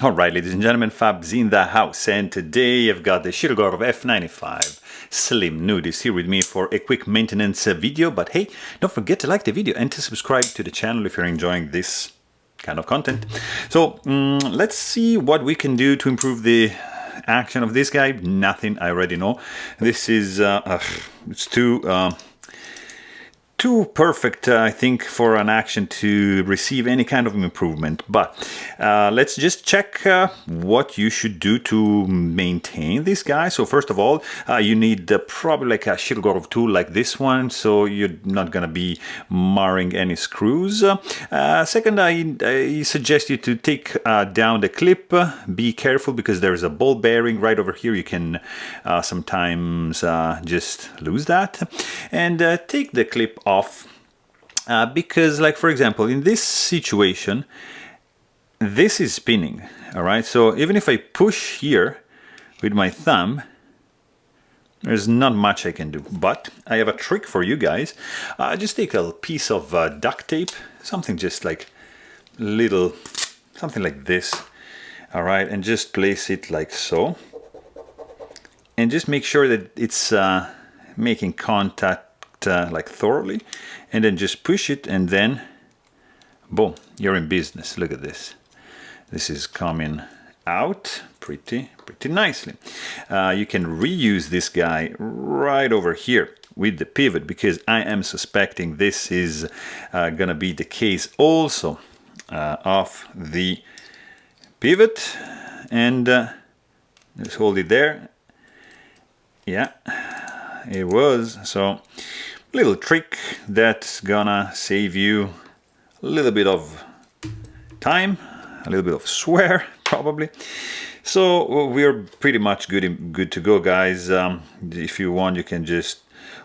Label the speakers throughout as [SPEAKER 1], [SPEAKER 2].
[SPEAKER 1] Alright, ladies and gentlemen, Fab's in the house, and today I've got the Shirogorov F95 Slim Nudist here with me for a quick maintenance video. But hey, don't forget to like the video and to subscribe to the channel if you're enjoying this kind of content. So let's see what we can do to improve the action of this guy. Nothing, I already know. This is it's too perfect, I think, for an action to receive any kind of improvement. But let's just check what you should do to maintain this guy. So first of all, you need probably like a Shirogorov tool like this one, so you're not gonna be marring any screws. Second, I suggest you to take down the clip. Be careful because there's a ball bearing right over here. You can sometimes just lose that. And take the clip off because, like, for example, in this situation this is spinning, all right? So even if I push here with my thumb, there's not much I can do. But I have a trick for you guys. Just take a piece of duct tape, something just like little, something like this, all right, and just place it like so, and just make sure that it's making contact like thoroughly, and then just push it, and then boom, you're in business. Look at this. This is coming out pretty nicely. You can reuse this guy right over here with the pivot, because I am suspecting this is gonna be the case also of the pivot. And just hold it there. Yeah, it was. So little trick that's gonna save you a little bit of time, a little bit of swear probably. So we're pretty much good to go, guys. If you want, you can just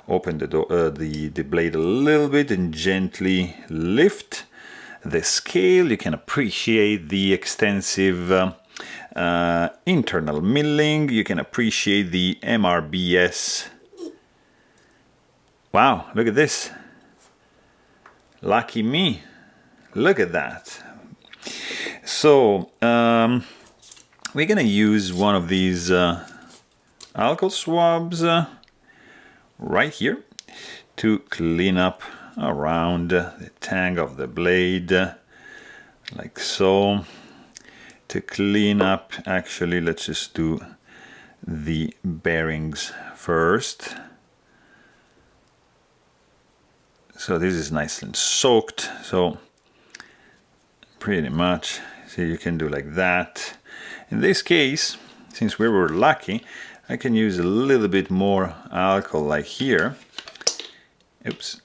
[SPEAKER 1] open the door, the blade a little bit and gently lift the scale. You can appreciate the extensive internal milling. You can appreciate the MRBS. Wow, look at this. Lucky me. Look at that. So we're gonna use one of these alcohol swabs right here to clean up around the tang of the blade, like so. To clean up, actually, let's just do the bearings first. So this is nice and soaked, so pretty much, so you can do like that. In this case, since we were lucky, I can use a little bit more alcohol like here. Oops.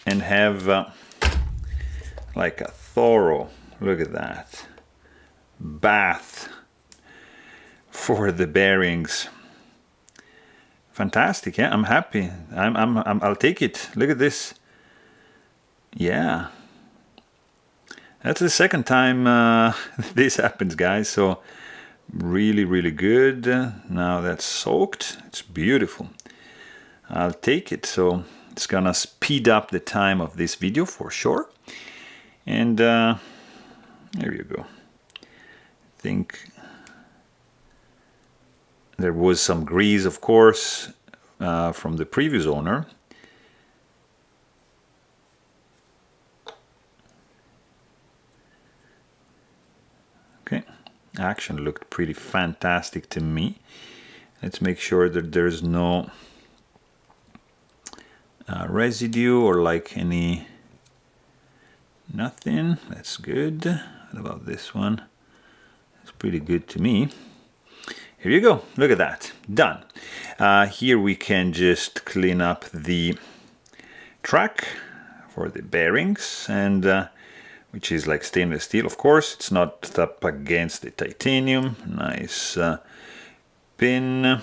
[SPEAKER 1] And have like a thorough, look at that, bath for the bearings. Fantastic, yeah, I'm happy. I'll take it. Look at this. Yeah, that's the second time this happens, guys. So really good. Now that's soaked. It's beautiful. I'll take it. So it's gonna speed up the time of this video for sure. And there you go. I think there was some grease, of course, from the previous owner. Okay, action looked pretty fantastic to me. Let's make sure that there's no residue or like any, nothing. That's good. What about this one? It's pretty good to me. Here you go, look at that, done. Here we can just clean up the track for the bearings, and which is like stainless steel, of course. It's not up against the titanium. Nice pin.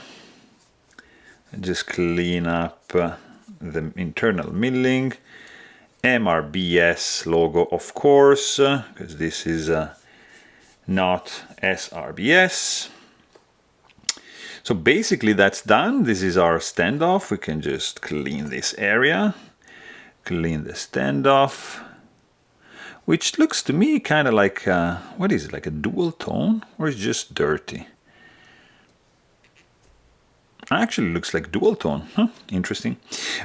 [SPEAKER 1] Just clean up the internal milling. MRBS logo, of course, because this is not SRBS. So basically that's done. This is our standoff. We can just clean this area, clean the standoff. which looks to me kind of like, what is it, like a dual tone, or is it just dirty? Actually looks like dual tone. Huh, interesting.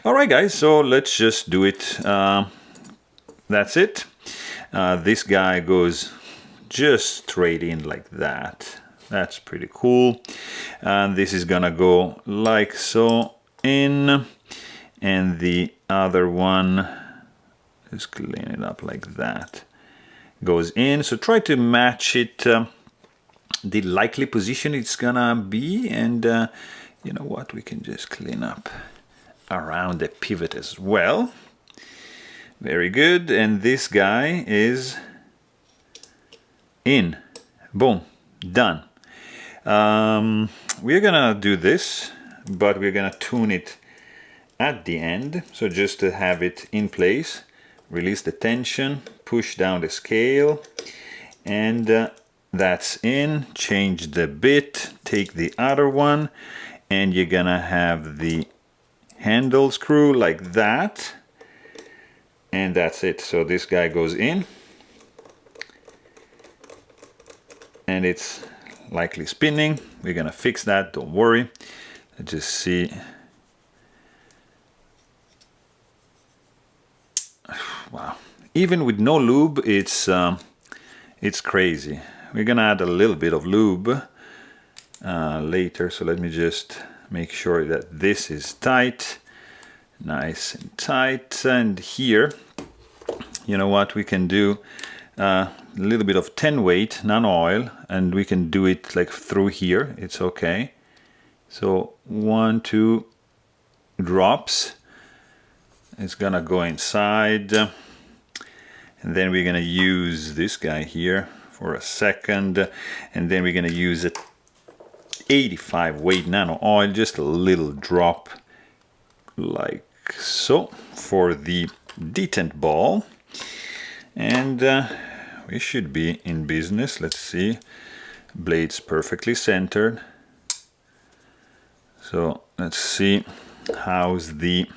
[SPEAKER 1] All right, guys, so let's just do it. That's it. This guy goes just straight in like that. That's pretty cool. And this is gonna go like so in, and the other one, just clean it up like that, goes in. So try to match it, the likely position it's gonna be, and you know what, we can just clean up around the pivot as well. Very good. And this guy is in. Boom, done. We're gonna do this, but we're gonna tune it at the end. So just to have it in place, release the tension, push down the scale, and that's in. Change the bit, take the other one, and you're gonna have the handle screw like that, and that's it. So this guy goes in, and it's likely spinning. We're gonna fix that, don't worry. Let's just see. Wow, even with no lube, it's crazy. We're gonna add a little bit of lube later, so let me just make sure that this is tight, nice and tight. And here, you know what, we can do a little bit of 10 weight non-oil, and we can do it like through here, it's okay. So 1, 2 drops, it's gonna go inside, and then we're gonna use this guy here for a second, and then we're gonna use it 85 weight nano oil, just a little drop like so for the detent ball, and we should be in business. Let's see, blades perfectly centered. So let's see how's the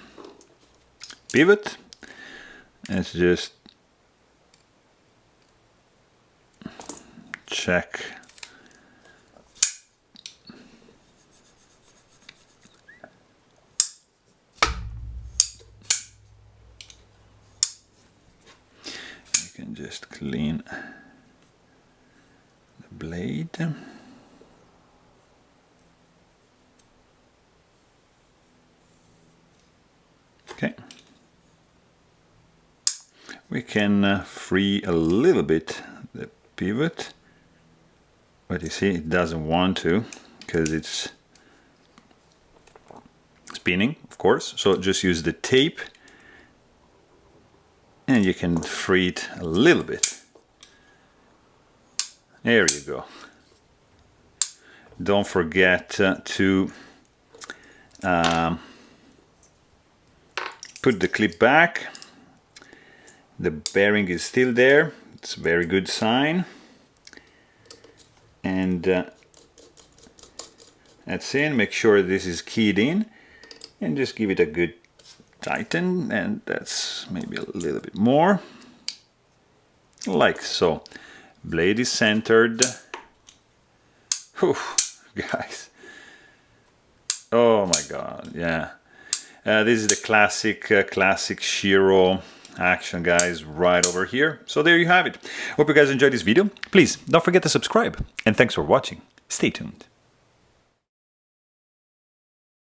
[SPEAKER 1] pivot. Let's just check. You can just clean the blade. Okay. We can free a little bit the pivot, but you see it doesn't want to because it's spinning, of course. So just use the tape and you can free it a little bit. There you go. Don't forget to put the clip back. The bearing is still there. It's a very good sign. And that's in. Make sure this is keyed in, and just give it a good tighten, and that's maybe a little bit more, like so. Blade is centered. Whew, guys. Oh my god, yeah. This is the classic Shiro action, guys, right over here. So there you have it. Hope you guys enjoyed this video. Please don't forget to subscribe, and thanks for watching. Stay tuned.